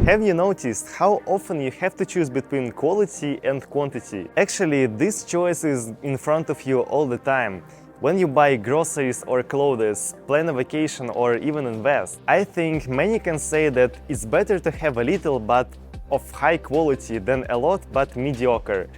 Have you noticed how often you have to choose between quality and quantity? Actually, this choice is in front of you all the time. When you buy groceries or clothes, plan a vacation or even invest, I think many can say that it's better to have a little but of high quality than a lot but mediocre.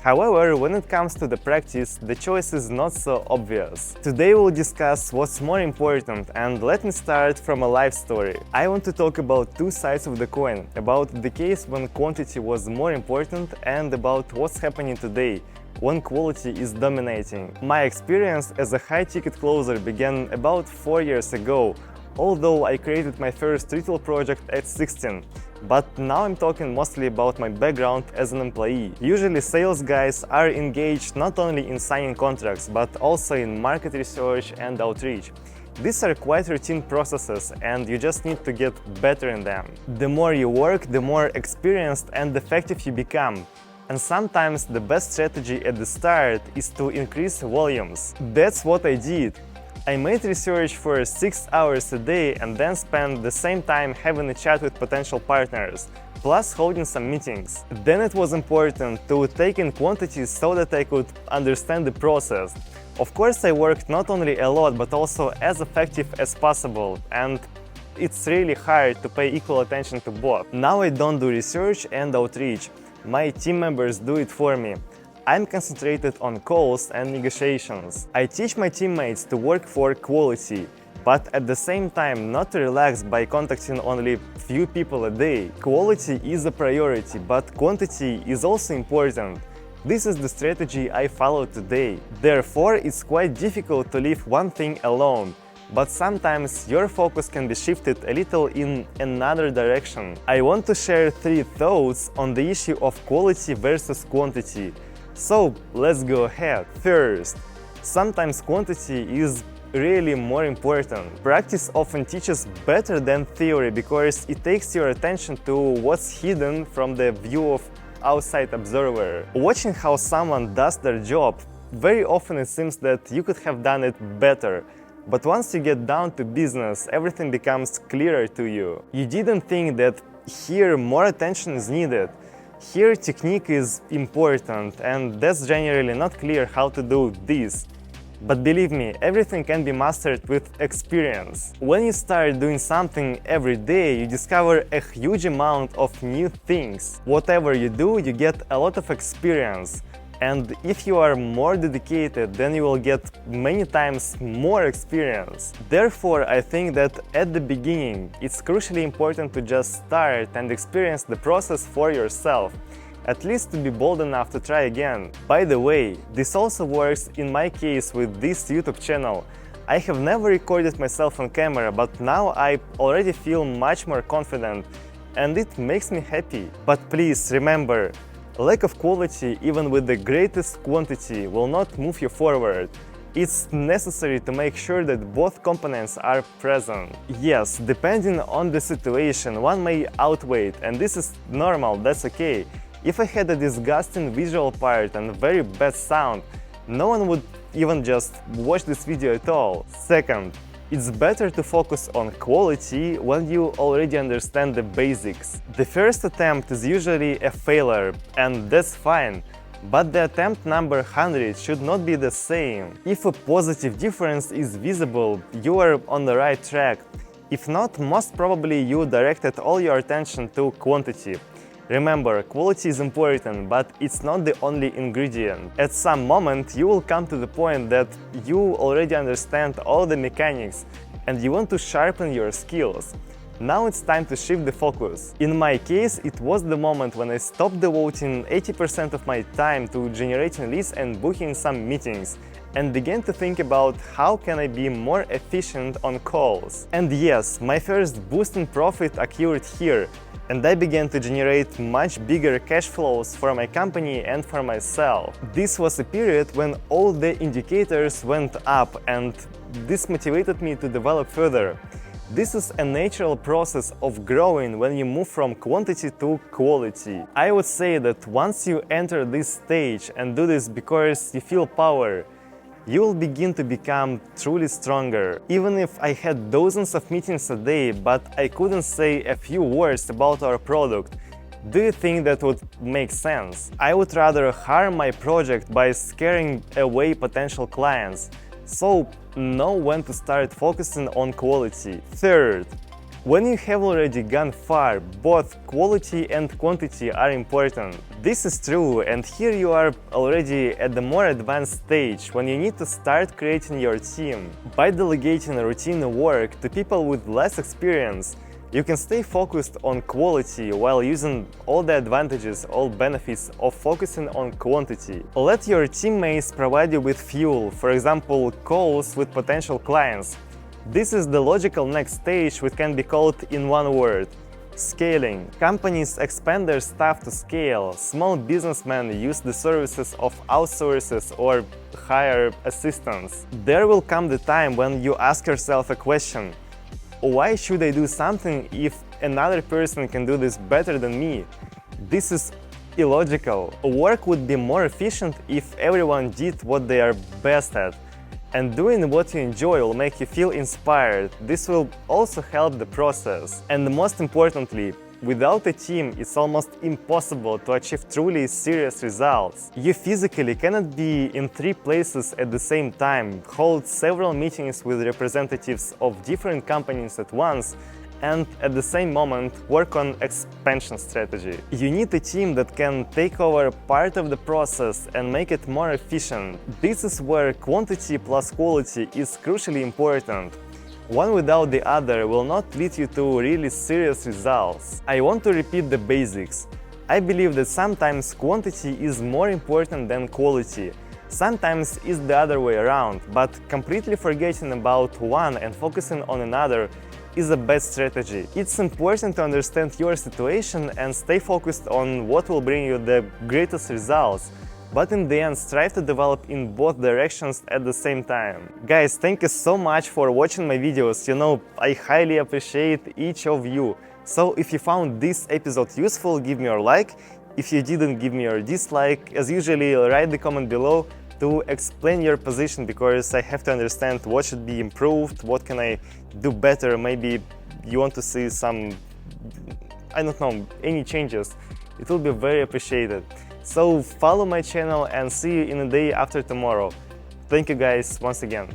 However, when it comes to the practice, the choice is not so obvious. Today we'll discuss what's more important, and let me start from a life story. I want to talk about two sides of the coin, about the case when quantity was more important and about what's happening today, when quality is dominating. My experience as a high-ticket closer began about 4 years ago, although I created my first retail project at 16. But now I'm talking mostly about my background as an employee. Usually sales guys are engaged not only in signing contracts, but also in market research and outreach. These are quite routine processes, and you just need to get better in them. The more you work, the more experienced and effective you become. And sometimes the best strategy at the start is to increase volumes. That's what I did. I made research for 6 hours a day and then spent the same time having a chat with potential partners, plus holding some meetings. Then it was important to take in quantities so that I could understand the process. Of course, I worked not only a lot but also as effective as possible, and it's really hard to pay equal attention to both. Now I don't do research and outreach. My team members do it for me. I'm concentrated on calls and negotiations. I teach my teammates to work for quality, but at the same time not to relax by contacting only few people a day. Quality is a priority, but quantity is also important. This is the strategy I follow today. Therefore, it's quite difficult to leave one thing alone, but sometimes your focus can be shifted a little in another direction. I want to share 3 thoughts on the issue of quality versus quantity. So let's go ahead. First, sometimes quantity is really more important. Practice often teaches better than theory because it takes your attention to what's hidden from the view of outside observer. Watching how someone does their job, very often it seems that you could have done it better. But once you get down to business, everything becomes clearer to you. You didn't think that here more attention is needed. Here technique is important, and that's generally not clear how to do this. But believe me, everything can be mastered with experience. When you start doing something every day, you discover a huge amount of new things. Whatever you do, you get a lot of experience. And if you are more dedicated, then you will get many times more experience. Therefore, I think that at the beginning, it's crucially important to just start and experience the process for yourself, at least to be bold enough to try again. By the way, this also works in my case with this YouTube channel. I have never recorded myself on camera, but now I already feel much more confident, and it makes me happy. But please remember, lack of quality, even with the greatest quantity, will not move you forward. It's necessary to make sure that both components are present. Yes, depending on the situation, one may outweigh, and this is normal, that's okay. If I had a disgusting visual part and very bad sound, no one would even just watch this video at all. Second, it's better to focus on quality when you already understand the basics. The first attempt is usually a failure, and that's fine. But the attempt number 100 should not be the same. If a positive difference is visible, you are on the right track. If not, most probably you directed all your attention to quantity. Remember, quality is important, but it's not the only ingredient. At some moment, you will come to the point that you already understand all the mechanics and you want to sharpen your skills. Now it's time to shift the focus. In my case, it was the moment when I stopped devoting 80% of my time to generating leads and booking some meetings, and began to think about how can I be more efficient on calls. And yes, my first boost in profit occurred here, and I began to generate much bigger cash flows for my company and for myself. This was a period when all the indicators went up, and this motivated me to develop further. This is a natural process of growing when you move from quantity to quality. I would say that once you enter this stage and do this because you feel power, you will begin to become truly stronger. Even if I had dozens of meetings a day, but I couldn't say a few words about our product, do you think that would make sense? I would rather harm my project by scaring away potential clients. So know when to start focusing on quality. Third, when you have already gone far, both quality and quantity are important. This is true, and here you are already at the more advanced stage when you need to start creating your team. By delegating routine work to people with less experience, you can stay focused on quality while using all the advantages, all benefits of focusing on quantity. Let your teammates provide you with fuel, for example, calls with potential clients. This is the logical next stage, which can be called in one word: scaling. Companies expand their staff to scale. Small businessmen use the services of outsourcers or hire assistants. There will come the time when you ask yourself a question: why should I do something if another person can do this better than me? This is illogical. Work would be more efficient if everyone did what they are best at. And doing what you enjoy will make you feel inspired. This will also help the process. And most importantly, without a team, it's almost impossible to achieve truly serious results. You physically cannot be in 3 places at the same time, hold several meetings with representatives of different companies at once, and at the same moment work on expansion strategy. You need a team that can take over part of the process and make it more efficient. This is where quantity plus quality is crucially important. One without the other will not lead you to really serious results. I want to repeat the basics. I believe that sometimes quantity is more important than quality. Sometimes it's the other way around, but completely forgetting about one and focusing on another is a bad strategy. It's important to understand your situation and stay focused on what will bring you the greatest results. But in the end, strive to develop in both directions at the same time. Guys, thank you so much for watching my videos. You know, I highly appreciate each of you. So if you found this episode useful, give me your like. If you didn't, give me your dislike. As usually, write the comment below to explain your position, because I have to understand what should be improved, what can I do better. Maybe you want to see some, I don't know, any changes. It will be very appreciated. So follow my channel and see you in the day after tomorrow. Thank you guys once again.